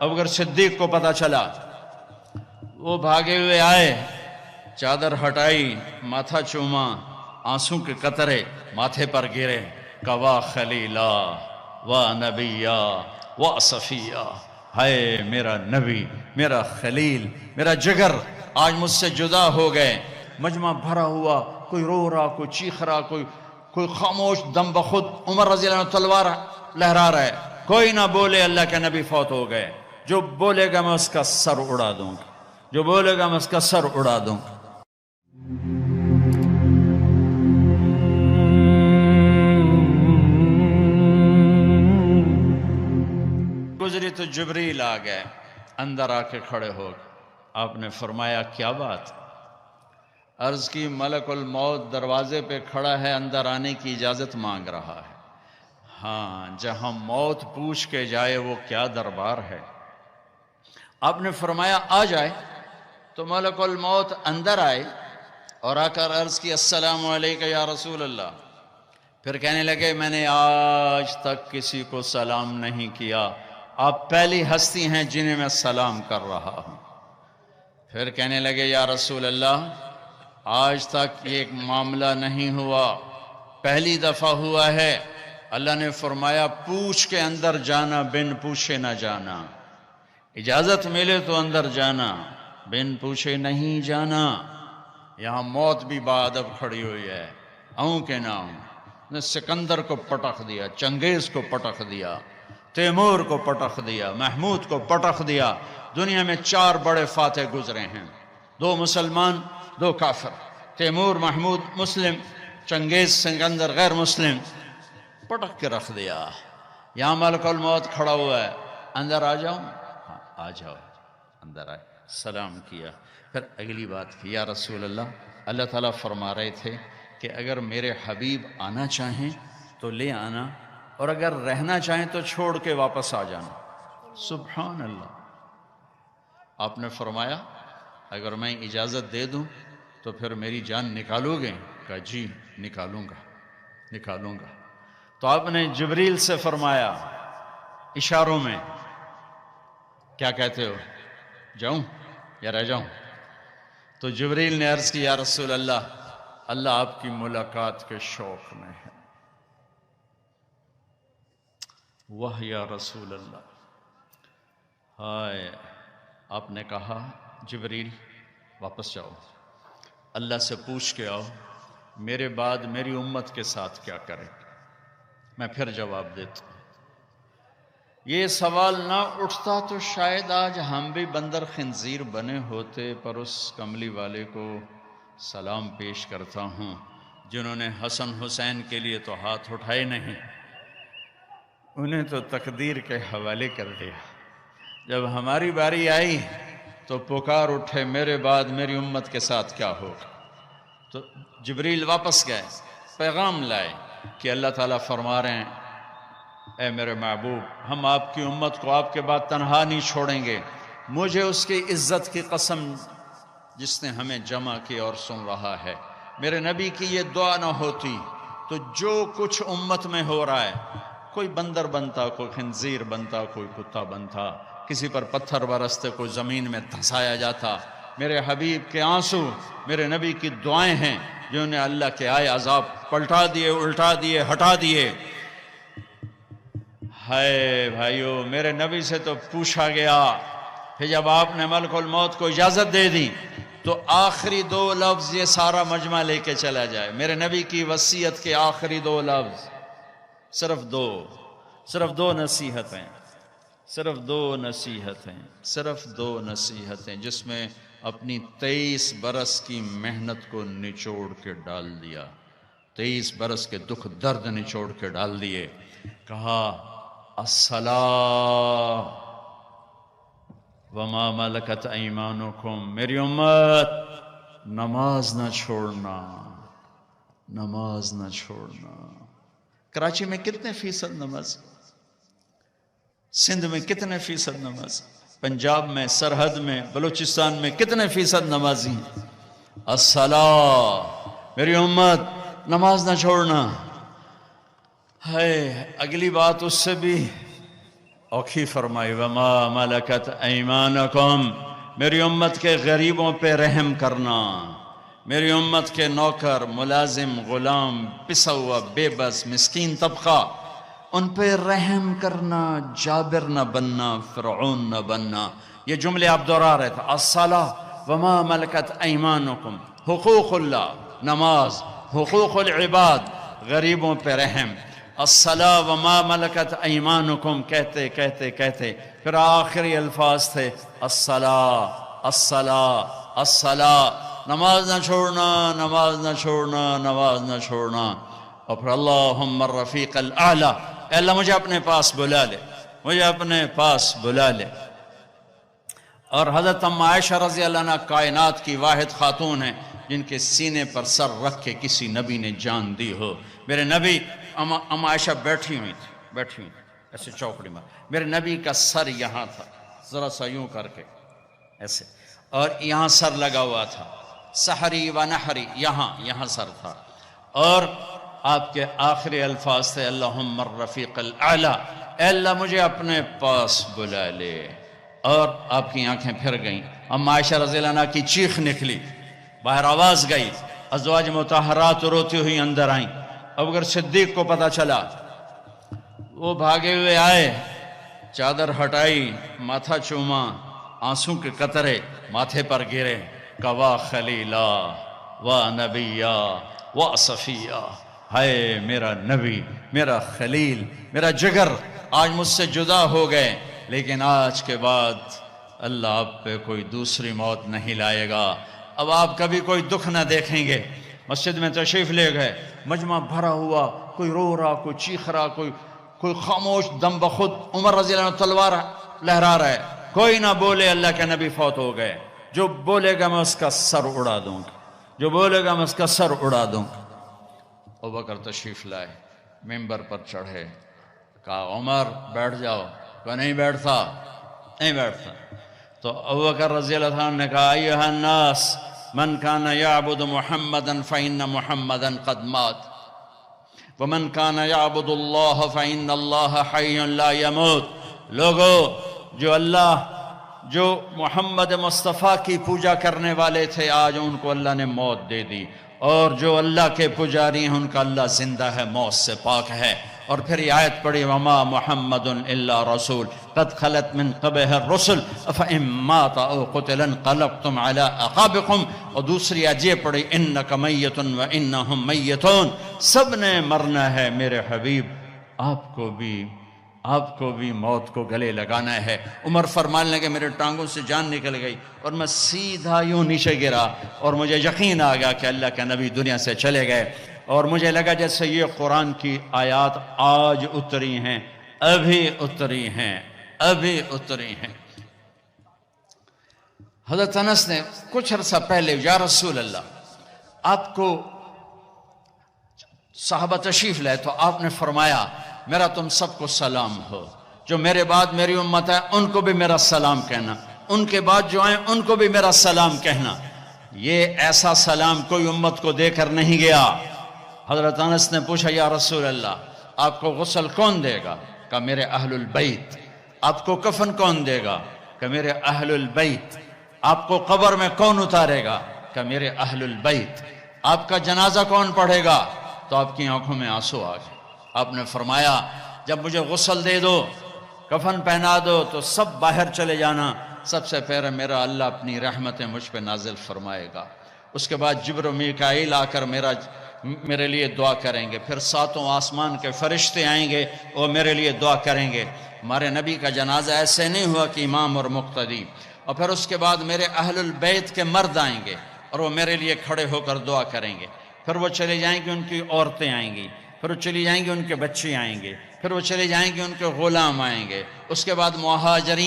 ابو بکر صدیق کو پتہ چلا، وہ بھاگے ہوئے آئے، چادر ہٹائی، ماتھا چوما، آنسوں کے قطرے ماتھے پر گرے، کوا خلیلا و نبیا و صفیہ، ہائے میرا نبی، میرا خلیل، میرا جگر آج مجھ سے جدا ہو گئے۔ مجمع بھرا ہوا، کوئی رو رہا، کوئی چیخ رہا، کوئی خاموش، دم بخود عمر رضی اللہ عنہ تلوار لہرا رہا ہے، کوئی نہ بولے اللہ کے نبی فوت ہو گئے۔ جو بولے گا میں اس کا سر اڑا دوں گا، جو بولے گا میں اس کا سر اڑا دوں گا۔ گزری تو جبریل آ گئے، اندر آ کے کھڑے ہو گئے۔ آپ نے فرمایا کیا بات؟ عرض کی ملک الموت دروازے پہ کھڑا ہے، اندر آنے کی اجازت مانگ رہا ہے۔ ہاں، جہاں موت پوچھ کے جائے وہ کیا دربار ہے۔ آپ نے فرمایا آ جائے، تو ملک الموت اندر آئے اور آ کر عرض کی السلام علیکم یا رسول اللہ۔ پھر کہنے لگے میں نے آج تک کسی کو سلام نہیں کیا، آپ پہلی ہستی ہیں جنہیں میں سلام کر رہا ہوں۔ پھر کہنے لگے یا رسول اللہ آج تک یہ ایک معاملہ نہیں ہوا، پہلی دفعہ ہوا ہے۔ اللہ نے فرمایا پوچھ کے اندر جانا، بن پوچھے نہ جانا، اجازت ملے تو اندر جانا، بن پوچھے نہیں جانا۔ یہاں موت بھی بادب کھڑی ہوئی ہے، آؤں کہ نہ آؤں۔ نے سکندر کو پٹخ دیا، چنگیز کو پٹخ دیا، تیمور کو پٹخ دیا، محمود کو پٹخ دیا۔ دنیا میں 4 بڑے فاتح گزرے ہیں، 2 مسلمان 2 کافر، تیمور محمود مسلم، چنگیز سکندر غیر مسلم، پٹخ کے رکھ دیا۔ یہاں ملک الموت کھڑا ہوا ہے، اندر آ جاؤں؟ ہاں آ جاؤ۔ اندر آئے، سلام کیا، پھر اگلی بات کی یا رسول اللہ، اللہ تعالیٰ فرما رہے تھے کہ اگر میرے حبیب آنا چاہیں تو لے آنا، اور اگر رہنا چاہیں تو چھوڑ کے واپس آ جانا۔ سبحان اللہ۔ آپ نے فرمایا اگر میں اجازت دے دوں تو پھر میری جان نکالو گے؟ کہا جی نکالوں گا۔ تو آپ نے جبریل سے فرمایا اشاروں میں، کیا کہتے ہو، جاؤں یا رہ جاؤں؟ تو جبریل نے عرض کی یا رسول اللہ، اللہ آپ کی ملاقات کے شوق میں ہے۔ واہ یا رسول اللہ، ہائے۔ آپ نے کہا جبریل واپس جاؤ، اللہ سے پوچھ کے آؤ میرے بعد میری امت کے ساتھ کیا کرے، میں پھر جواب دیتا ہوں۔ یہ سوال نہ اٹھتا تو شاید آج ہم بھی بندر خنزیر بنے ہوتے، پر اس کملی والے کو سلام پیش کرتا ہوں جنہوں نے حسن حسین کے لیے تو ہاتھ اٹھائے نہیں، انہیں تو تقدیر کے حوالے کر دیا۔ جب ہماری باری آئی تو پکار اٹھے میرے بعد میری امت کے ساتھ کیا ہوگا۔ تو جبریل واپس گئے، پیغام لائے کہ اللہ تعالیٰ فرما رہے ہیں اے میرے محبوب، ہم آپ کی امت کو آپ کے بعد تنہا نہیں چھوڑیں گے۔ مجھے اس کی عزت کی قسم جس نے ہمیں جمع کی اور سن رہا ہے، میرے نبی کی یہ دعا نہ ہوتی تو جو کچھ امت میں ہو رہا ہے، کوئی بندر بنتا، کوئی خنزیر بنتا، کوئی کتا بنتا، کسی پر پتھر برستے، کوئی زمین میں دھسایا جاتا۔ میرے حبیب کے آنسو میرے نبی کی دعائیں ہیں جنہوں نے اللہ کے آئے عذاب پلٹا دیے، الٹا دیے، ہٹا دیے۔ ہائے بھائیو، میرے نبی سے تو پوچھا گیا، پھر جب آپ نے ملک الموت کو اجازت دے دی تو آخری 2 لفظ یہ سارا مجمع لے کے چلا جائے، میرے نبی کی وصیت کے آخری 2 لفظ، صرف 2 نصیحتیں، صرف 2 نصیحتیں جس میں اپنی 23 برس کی محنت کو نچوڑ کے ڈال دیا، 23 برس کے دکھ درد نچوڑ کے ڈال دیے۔ کہا الصلاۃ وما ملکت ایمانکم، میری امت نماز نہ چھوڑنا، نماز نہ چھوڑنا۔ کراچی میں کتنے فیصد نماز، سندھ میں کتنے فیصد نماز، پنجاب میں، سرحد میں، بلوچستان میں کتنے فیصد نمازی ہیں؟ الصلاۃ، میری امت نماز نہ چھوڑنا۔ ہے اگلی بات اس سے بھی اوکھی فرمائی وما ملکت ایمانکم، میری امت کے غریبوں پہ رحم کرنا، میری امت کے نوکر، ملازم، غلام، پسا ہوا، بے بس، مسکین طبقہ، ان پہ رحم کرنا، جابر نہ بننا، فرعون نہ بننا۔ یہ جملے آپ دہرا رہے تھے، الصلاۃ وما ملکت ایمانکم، حقوق اللہ، نماز، حقوق العباد، غریبوں پہ رحم، الصلاۃ وما ملکت ایمانکم، کہتے کہتے کہتے پھر آخری الفاظ تھے الصلاۃ الصلاۃ الصلاۃ، نماز نہ چھوڑنا، نماز نہ چھوڑنا، نماز نہ چھوڑنا۔ اور پھر اللہم الرفیق الاعلی، اے اللہ مجھے اپنے پاس بلا لے، مجھے اپنے پاس بلا لے۔ اور حضرت ام عائشہ رضی اللہ عنہ کائنات کی واحد خاتون ہیں جن کے سینے پر سر رکھ کے کسی نبی نے جان دی ہو۔ میرے نبی، ام عائشہ بیٹھی ہوئی تھی ایسے چوکڑی میں، میرے نبی کا سر یہاں تھا، ذرا سا یوں کر کے ایسے، اور یہاں سر لگا ہوا تھا، سحری و نحری، یہاں سر تھا، اور آپ کے آخری الفاظ تھے اللہم الرفیق الاعلی، اے اللہ مجھے اپنے پاس بلا لے۔ اور آپ کی آنکھیں پھر گئیں، اما عائشہ رضی اللہ عنہ کی چیخ نکلی، باہر آواز گئی، ازواج مطہرات روتی ہوئی اندر آئیں۔ ابو بکر صدیق کو پتہ چلا، وہ بھاگے ہوئے آئے، چادر ہٹائی، ماتھا چوما، آنسوں کے قطرے ماتھے پر گرے، کوا خلیلا و نبیا و صفیہ، ہائے میرا نبی، میرا خلیل، میرا جگر آج مجھ سے جدا ہو گئے، لیکن آج کے بعد اللہ آپ پہ کوئی دوسری موت نہیں لائے گا، اب آپ کبھی کوئی دکھ نہ دیکھیں گے۔ مسجد میں تشریف لے گئے، مجمع بھرا ہوا، کوئی رو رہا، کوئی چیخ رہا، کوئی خاموش، دم بخود عمر رضی اللہ عنہ تلوار لہرا رہا ہے، کوئی نہ بولے اللہ کے نبی فوت ہو گئے، جو بولے گا میں اس کا سر اڑا دوں گا، جو بولے گا میں اس کا سر اڑا دوں گا۔ ابو بکر تشریف لائے، ممبر پر چڑھے، کہا عمر بیٹھ جاؤ، کہ نہیں بیٹھتا، نہیں بیٹھتا۔ تو ابو بکر رضی اللہ عنہ نے کہا ایھا الناس من کان یعبد محمدا فإن محمدا قد مات ومن کان یعبد اللہ فإن اللہ حی لا یموت، لوگو جو محمد مصطفیٰ کی پوجا کرنے والے تھے آج ان کو اللہ نے موت دے دی، اور جو اللہ کے پجاری ہیں ان کا اللہ زندہ ہے، موت سے پاک ہے۔ اور پھر یہ آیت پڑھی وما محمد الا رسول قد خلت من قبلہ الرسل افإن مات او قتل انقلبتم علی اعقابکم، اور دوسری آیت یہ پڑھی انک میت وانہم میتون، سب نے مرنا ہے میرے حبیب، آپ کو بھی موت کو گلے لگانا ہے۔ عمر فرمانے لگے میرے ٹانگوں سے جان نکل گئی اور میں سیدھا یوں نیچے گرا، اور مجھے یقین آ گیا کہ اللہ کے نبی دنیا سے چلے گئے، اور مجھے لگا جیسے یہ قرآن کی آیات آج اتری ہیں، ابھی اتری ہیں، ابھی اتری ہیں۔ حضرت انس نے کچھ عرصہ پہلے یا رسول اللہ، آپ کو صحابہ تشریف لائے تو آپ نے فرمایا میرا تم سب کو سلام ہو، جو میرے بعد میری امت ہے ان کو بھی میرا سلام کہنا، ان کے بعد جو آئیں ان کو بھی میرا سلام کہنا۔ یہ ایسا سلام کوئی امت کو دے کر نہیں گیا۔ حضرت انس نے پوچھا یا رسول اللہ آپ کو غسل کون دے گا؟ کہ میرے اہل البیت۔ آپ کو کفن کون دے گا؟ کہ میرے اہل البیت۔ آپ کو قبر میں کون اتارے گا؟ کہ میرے اہل البیت۔ آپ کا جنازہ کون پڑھے گا؟ تو آپ کی آنکھوں میں آنسو آ گئے۔ آپ نے فرمایا جب مجھے غسل دے دو، کفن پہنا دو تو سب باہر چلے جانا، سب سے پہلے میرا اللہ اپنی رحمتیں مجھ پہ نازل فرمائے گا، اس کے بعد جبر و میکائیل آ کر میرے لیے دعا کریں گے، پھر ساتوں آسمان کے فرشتے آئیں گے اور میرے لیے دعا کریں گے۔ ہمارے نبی کا جنازہ ایسے نہیں ہوا کہ امام اور مقتدی، اور پھر اس کے بعد میرے اہل البیت کے مرد آئیں گے اور وہ میرے لیے کھڑے ہو کر دعا کریں گے، پھر وہ چلے جائیں گے، ان کی عورتیں آئیں گی، پھر وہ چلی جائیں گے، ان کے بچے آئیں گے، پھر وہ چلے جائیں گے، ان کے غلام آئیں گے، اس کے بعد مہاجرین